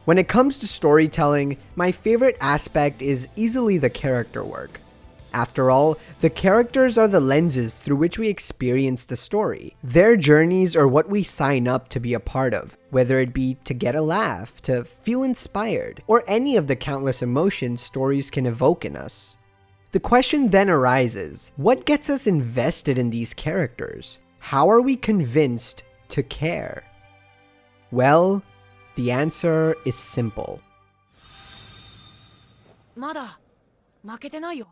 When it comes to storytelling, my favorite aspect is easily the character work. After all, the characters are the lenses through which we experience the story. Their journeys are what we sign up to be a part of, whether it be to get a laugh, to feel inspired, or any of the countless emotions stories can evoke in us. The question then arises, what gets us invested in these characters? How are we convinced to care? Well, the answer is simple. まだ負けてないよ。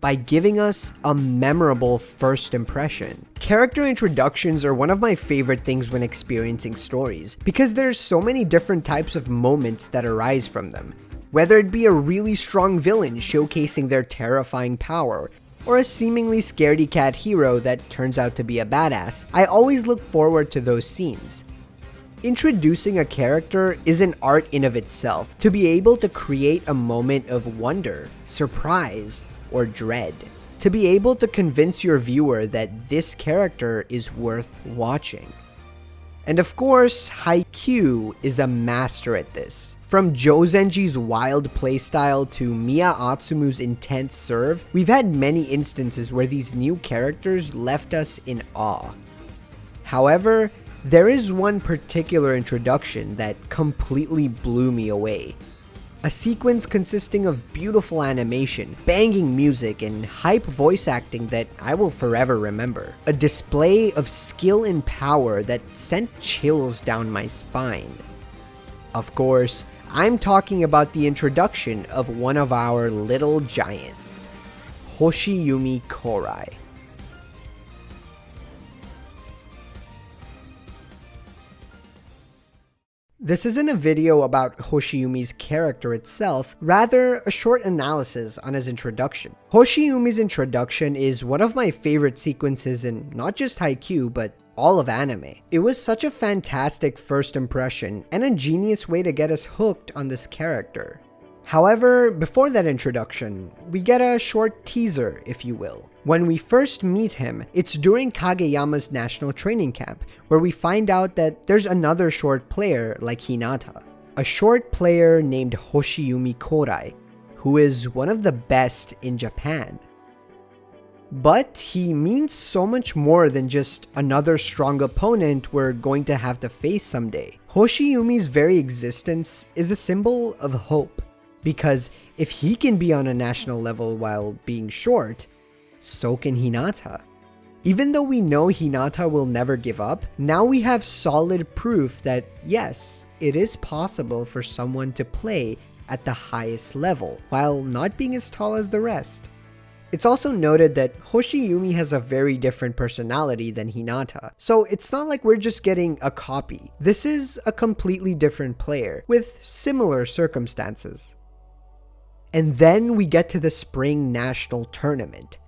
By giving us a memorable first impression. Character introductions are one of my favorite things when experiencing stories, because there's so many different types of moments that arise from them. Whether it be a really strong villain showcasing their terrifying power, or a seemingly scaredy cat hero that turns out to be a badass, I always look forward to those scenes. Introducing a character is an art in of itself, to be able to create a moment of wonder, surprise, or dread. To be able to convince your viewer that this character is worth watching. And of course, Haikyuu is a master at this. From Jozenji's wild playstyle to Miya Atsumu's intense serve, we've had many instances where these new characters left us in awe. However, there is one particular introduction that completely blew me away. A sequence consisting of beautiful animation, banging music, and hype voice acting that I will forever remember. A display of skill and power that sent chills down my spine. Of course, I'm talking about the introduction of one of our little giants, Hoshiumi Korai. This isn't a video about Hoshiumi's character itself, rather a short analysis on his introduction. Hoshiumi's introduction is one of my favorite sequences in not just Haikyuu, but all of anime. It was such a fantastic first impression, and a genius way to get us hooked on this character. However, before that introduction, we get a short teaser, if you will. When we first meet him, it's during Kageyama's national training camp, where we find out that there's another short player like Hinata. A short player named Hoshiumi Korai, who is one of the best in Japan. But he means so much more than just another strong opponent we're going to have to face someday. Hoshiumi's very existence is a symbol of hope. Because if he can be on a national level while being short, so can Hinata. Even though we know Hinata will never give up, now we have solid proof that yes, it is possible for someone to play at the highest level, while not being as tall as the rest. It's also noted that Hoshiumi has a very different personality than Hinata, so it's not like we're just getting a copy. This is a completely different player, with similar circumstances. And then we get to the spring national tournament.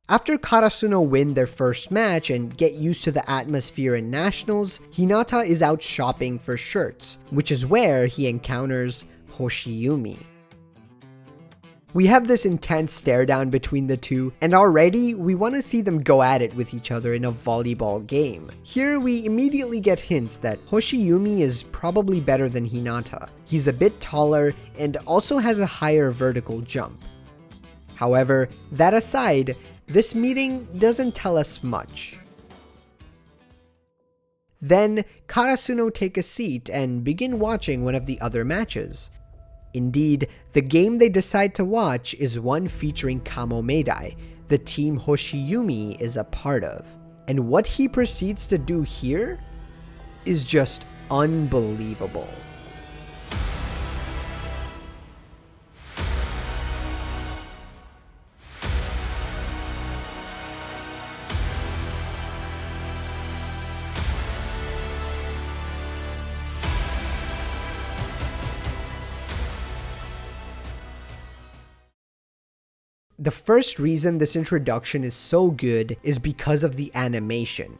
After Karasuno win their first match and get used to the atmosphere in nationals, Hinata is out shopping for shirts, which is where he encounters Hoshiumi. We have this intense stare down between the two, and already we want to see them go at it with each other in a volleyball game. Here we immediately get hints that Hoshiumi is probably better than Hinata. He's a bit taller and also has a higher vertical jump. However, that aside, this meeting doesn't tell us much. Then, Karasuno take a seat and begin watching one of the other matches. Indeed, the game they decide to watch is one featuring Kamomedai, the team Hoshiumi is a part of. And what he proceeds to do here is just unbelievable. The first reason this introduction is so good is because of the animation.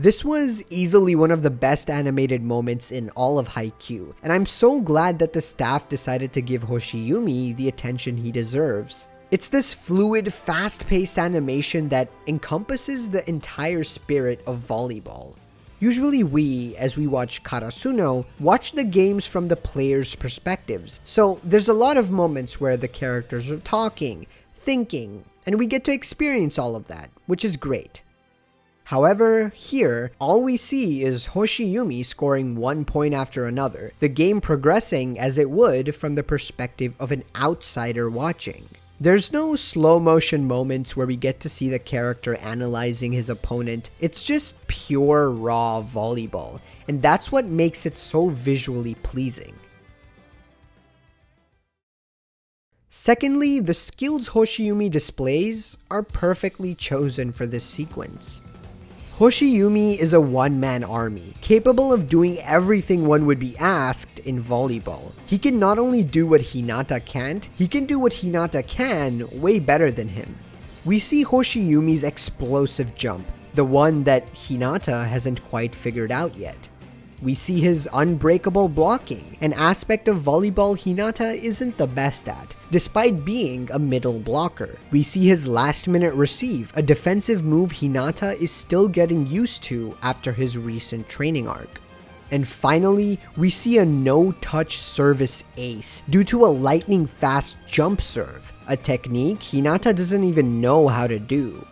This was easily one of the best animated moments in all of Haikyuu, and I'm so glad that the staff decided to give Hoshiumi the attention he deserves. It's this fluid, fast-paced animation that encompasses the entire spirit of volleyball. Usually we, as we watch Karasuno, watch the games from the players' perspectives, so there's a lot of moments where the characters are talking, thinking, and we get to experience all of that, which is great. However, here, all we see is Hoshiumi scoring 1 point after another, the game progressing as it would from the perspective of an outsider watching. There's no slow motion moments where we get to see the character analyzing his opponent, it's just pure raw volleyball, and that's what makes it so visually pleasing. Secondly, the skills Hoshiumi displays are perfectly chosen for this sequence. Hoshiumi is a one-man army, capable of doing everything one would be asked in volleyball. He can not only do what Hinata can't, he can do what Hinata can way better than him. We see Hoshiumi's explosive jump, the one that Hinata hasn't quite figured out yet. We see his unbreakable blocking, an aspect of volleyball Hinata isn't the best at, despite being a middle blocker. We see his last-minute receive, a defensive move Hinata is still getting used to after his recent training arc. And finally, we see a no-touch service ace due to a lightning-fast jump serve, a technique Hinata doesn't even know how to do.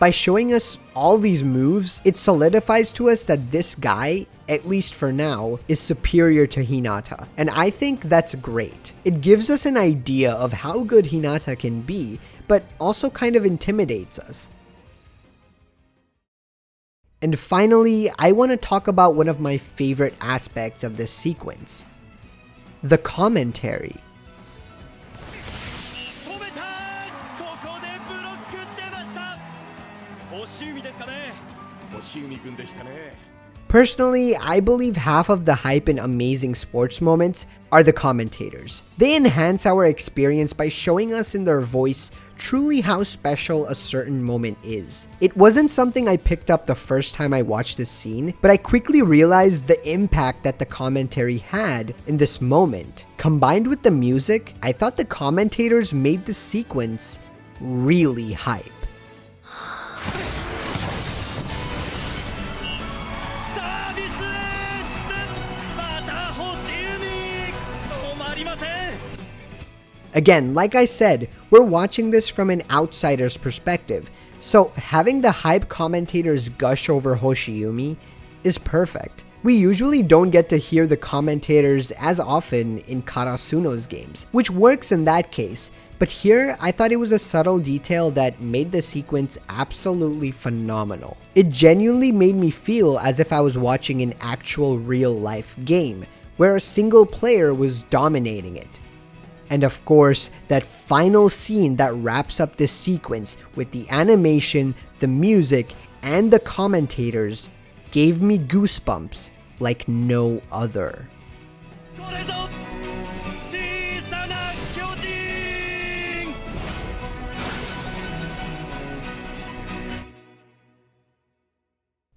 By showing us all these moves, it solidifies to us that this guy, at least for now, is superior to Hinata, and I think that's great. It gives us an idea of how good Hinata can be, but also kind of intimidates us. And finally, I want to talk about one of my favorite aspects of this sequence: the commentary. Personally, I believe half of the hype in amazing sports moments are the commentators. They enhance our experience by showing us in their voice truly how special a certain moment is. It wasn't something I picked up the first time I watched this scene, but I quickly realized the impact that the commentary had in this moment. Combined with the music, I thought the commentators made the sequence really hype. Again, like I said, we're watching this from an outsider's perspective, so having the hype commentators gush over Hoshiumi is perfect. We usually don't get to hear the commentators as often in Karasuno's games, which works in that case, but here I thought it was a subtle detail that made the sequence absolutely phenomenal. It genuinely made me feel as if I was watching an actual real-life game, where a single player was dominating it. And of course, that final scene that wraps up this sequence with the animation, the music, and the commentators gave me goosebumps like no other.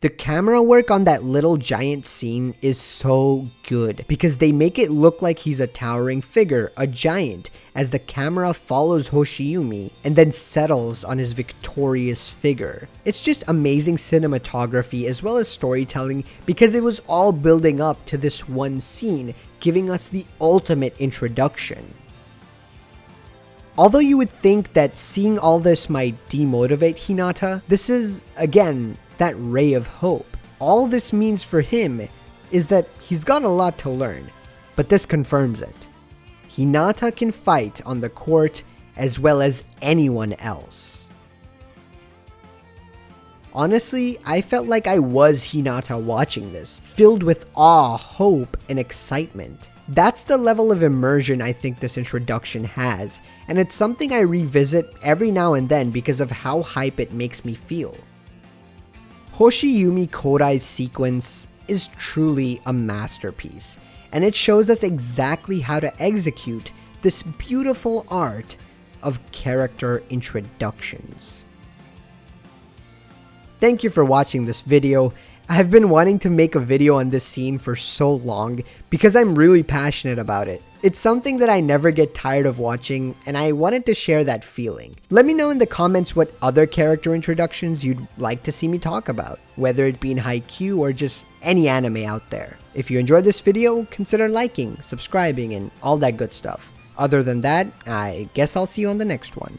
The camera work on that little giant scene is so good because they make it look like he's a towering figure, a giant, as the camera follows Hoshiumi and then settles on his victorious figure. It's just amazing cinematography as well as storytelling because it was all building up to this one scene, giving us the ultimate introduction. Although you would think that seeing all this might demotivate Hinata, this is, again, that ray of hope. All this means for him is that he's got a lot to learn, but this confirms it. Hinata can fight on the court as well as anyone else. Honestly, I felt like I was Hinata watching this, filled with awe, hope, and excitement. That's the level of immersion I think this introduction has, and it's something I revisit every now and then because of how hype it makes me feel. Hoshiumi Korai's sequence is truly a masterpiece, and it shows us exactly how to execute this beautiful art of character introductions. Thank you for watching this video. I've been wanting to make a video on this scene for so long because I'm really passionate about it. It's something that I never get tired of watching, and I wanted to share that feeling. Let me know in the comments what other character introductions you'd like to see me talk about, whether it be in Haikyuu or just any anime out there. If you enjoyed this video, consider liking, subscribing, and all that good stuff. Other than that, I guess I'll see you on the next one.